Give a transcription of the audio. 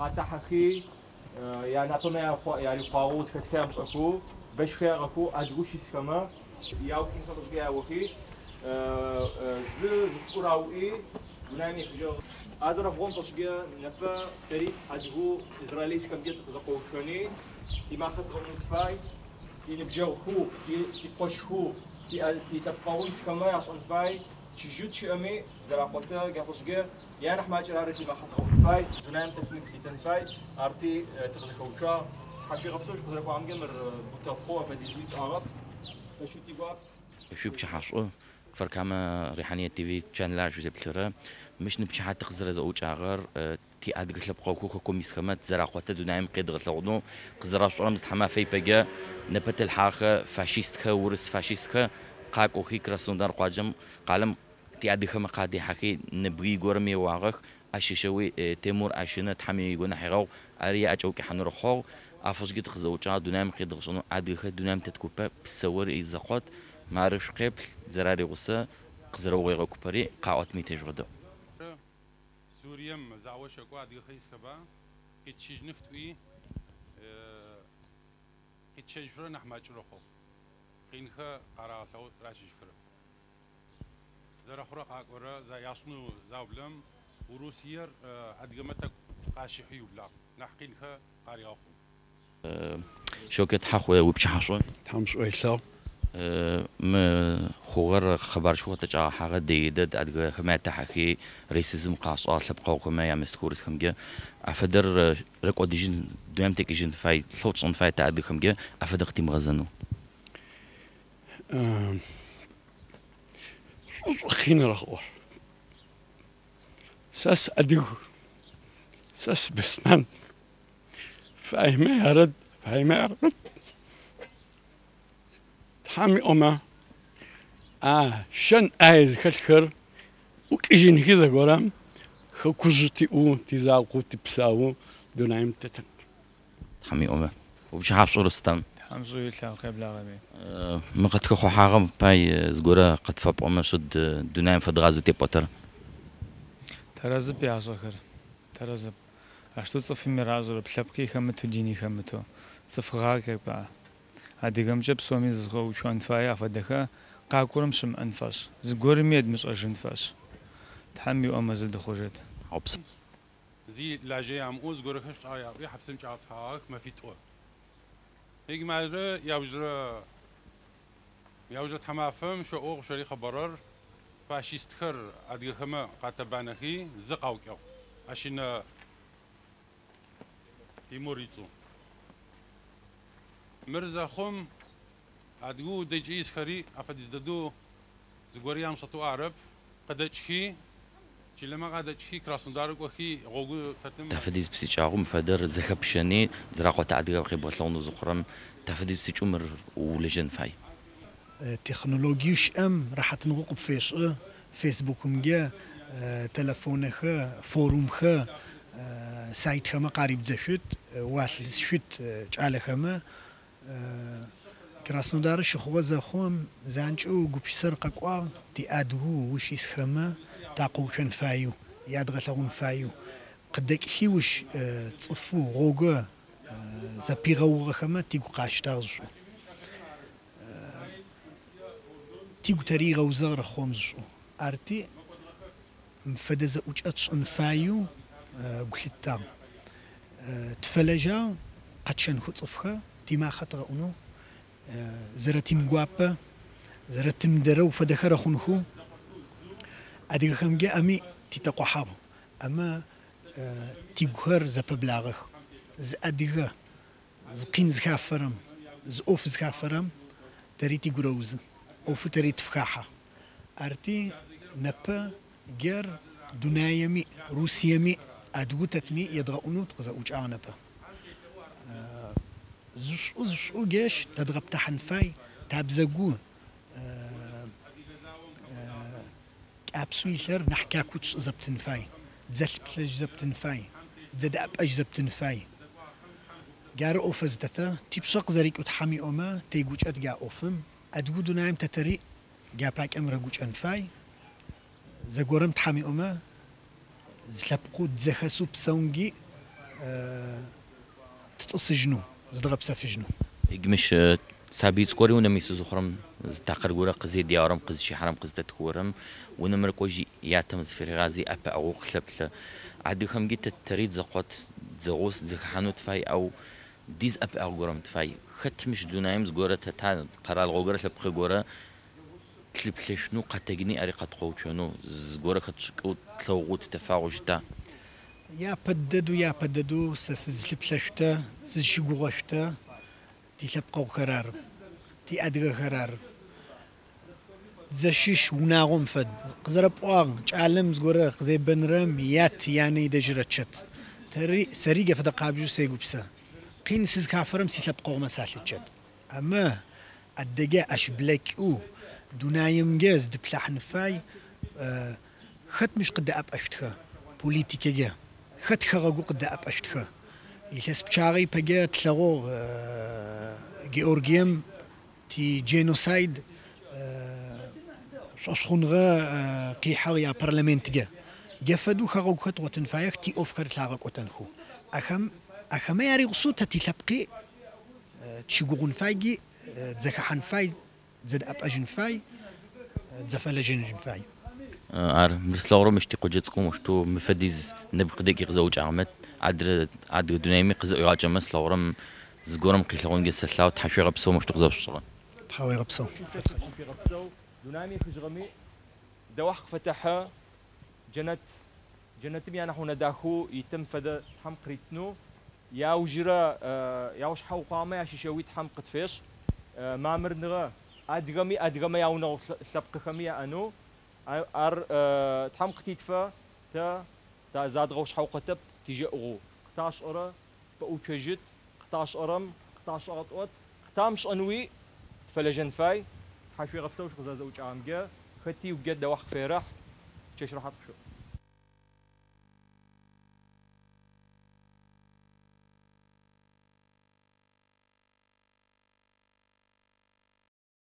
قاتحكي يعني أتونا يعني قاروس كتير مش أكو باش خير أكو أدروش يسكما ياوكين خلاص جاي وكي زكوراوي ونامي خجوا أزرا فون تشجع نبى تري أدرو إسرائيلي كم جت تزقوا كوني تما خطر نتفاي تي نبجو خو تي قش خو تي تبقاويس كما عشان فاي تجود شامي زرا قطة قفش جا يعني إحنا جرارة تي ما خطر نتفاي ونام تكمل تي تنفاي أرتي تزقوا كا حكي غبسوش تزقوا عم جمر بتوخوا فديزويت عرب فشو تيجوا شو بشحصو فركما ريحانية تي في channel شو زبلرة مش نبشي حتى خزر زوج عغر تي أدقل لبقوكو كوميس خمات زرع قوات دونايم قيد غلطونو خزر صورة مزتحما في بجا نبت الحاخة فاشيست خا ورس فاشيست خا قاك أخي كراسوندار قاجم قالم تي أدخل مقادي حكي نبغي جورمي واغخ أشيشوي تيمور أشينا تحمي يقولنا حيغو أريا أجوك حنور خو أفوز جد خزوجا دونايم قيد غلطونو أدخل دونايم تتكوبا بسور إزاقات معرفش قبل زراري غصة قزروا غير كوبري قاعات ميتج غدا سوريا زعوش قاعد يخيس كبا كتشيج نفتوي كتشيج فرنا حماج روحو قينخا قراثو راشيج فرق زرا خرق عقورا زا ياسنو زابلم وروسير أدقمتك قاشي حيوبلا نحقينخا قارياخو شوكت حخوة وبشحصو تامس ويسا ما خوغر خبر شو تجا حاجة ديدد أدقى خمات تحكي ريسيزم قاصات لبقاو كما يا مستكورس خمجة أفدر ركو ديجن دوام تكيجن فاي صوت صن فاي تأدي خمجة أفدر اختي مغزنو خينا رخور ساس أدقو ساس بسمان فاي ما يرد فاي ما يرد حامي أما شن عايز كشكر وكيجين كذا قرام خكوزتي أو تزاقو تبساو دون عيم تتن حامي أمه وبشحصو رستم حمزو يتلاقى قبل غبي ما قد كخو حاجة باي زجورة قد فاب أمه شد دونايم فدغازو تيبوتر ترازب يا زوخر ترازب أشتو تصفي مرازو بلبكي خمتو ديني خمتو صفغاك بقى أديكم جب سومي زغو شو أنفاي أفدكها قاكورم شم أنفاس زغورم يد مش أجنفاس تحمي أما زد خوجت عبس زي لاجي عم أوز غورخش آيا بيحبسن جات هاك ما في تو هيك ماجرا ياوجر تمافهم شو أوغ شري خبرر فاشيست خر أديكما قاتبانخي زقاوكيو عشان تيموريتو مرزا خم أدقو دجيس خري أفديز ددو زغوريام سطو عرب قدتشي لما قدتشي كراسندارك وخي غوغو تتم تفديز بسيجاهم فدر زخبشني زراقو تعدقا قيبطلون زخرم تفديز بسيجومر ولجن فاي تكنولوجيش راح تنغوق فيسبوك مجا تلفونخ فورومخ سايت خما قريب زشت واصل شت على خما كراسنودار شخوة زخوم زانجو قبشسر قاقوا تي أدغو وش يسخما تاقوشن فايو يادغلغون فايو قدك خيوش تصفو غوغا زبيغو خما تيغو قاشتاغزو تيغو تريغا وزغر خومزو أرتي مفدز أوجأتش انفايو قلتا تفلجا قدشن خو تصفخا تيما خطر أنو زرتيم غوابا زرتيم درو فدخر خنخو أديك خمجة أمي تتقو حام أما تيغهر زببلاغخ ز أديك زقين زخافرم زوف زخافرم تري تيغروز أوف تري تفخاحة أرتي نبا جر دنيامي روسيامي أدوتتمي يدغونو تغزا وجع نبا زوش جيش تضرب تحن فاي تابزقو أبسويلر نحكي كوتش زبطن فاي زلبتلج زبطن فاي زد أبأج زبطن فاي جار أوفز دتا تبصق زريك وتحمي أما تيجوج أدجا أوفم أدقو دنايم تتري جابك أمر جوج أنفاي زجورم تحمي أما زلبقو تزخسو بسونجي تتقصجنو زدغب سافجنو يجمش سابيت كوري ونميس زخرم تاقر جورا قزي ديارم قزي شي حرام قزي تكورم ونمر كوجي ياتم في غازي أبا أو خلبت عاد خم جيت تريد زقط زغوس زخانوت فاي أو ديز أبا أو جورم تفاي خت مش دونايمز جورا تتا قرار غورا لبخ جورا تلبلش نو قتجني أريقة قوتشنو زجورا خت تلوغوت تفاعجتا يا بددو سزلبلشتا سزشغوشتا تي لبقو قرار تي أدغ قرار زشيش وناغم فد قزرب واغ تعلم زغورا زي بنرم يات يعني دجرتشت تري سريقه فدا قابجو سيغو بسا قين سيز كافرم سي لبقو مسالتشت اما الدقا اش بلاك او دونايم جاز دبلح نفاي خت مش قد اب اشتخا بوليتيكا جا خت خرجو قد اب اشتخا يلس بشاري بجا تلغو جيورجيم تي جينوسايد شخونغا قيحر يا برلمانت جا فدو خرجو خت وتنفايك تي اوفكر تلاغك وتنخو اخما ياري غصوتا تي لبقي تشغون فايجي تزكحن فاي زد اب اجن فاي تزفلجن فاي ار مرسلورو مشتي قجتكم وشتو مفديز نبق دقيق زوج عامت عاد دونايمي قز يراجع مسلورم زغورم قيلون جسلاو تحشي غبسو مشتو قزب الشغل تحاوي غبسو دونايمي خجرمي دوحق فتحها جنت بيانا حونا داخو يتم فدا حم قريتنو يا وجرا يا وش حو قامه يا شيشويت حم قدفيش ما مرنغا ادغمي يا ونو سبق خمية انو ار تحم قتيتفا تا زاد غوش حو قتب تيجي اغو قطاش ارا بأوتشجت قطاش ارم قطاش اغطوت قطامش انوي فلجن فاي حاشي غبسوش قزازوج عامجا ختي وجد وحق فيرح تشرح شو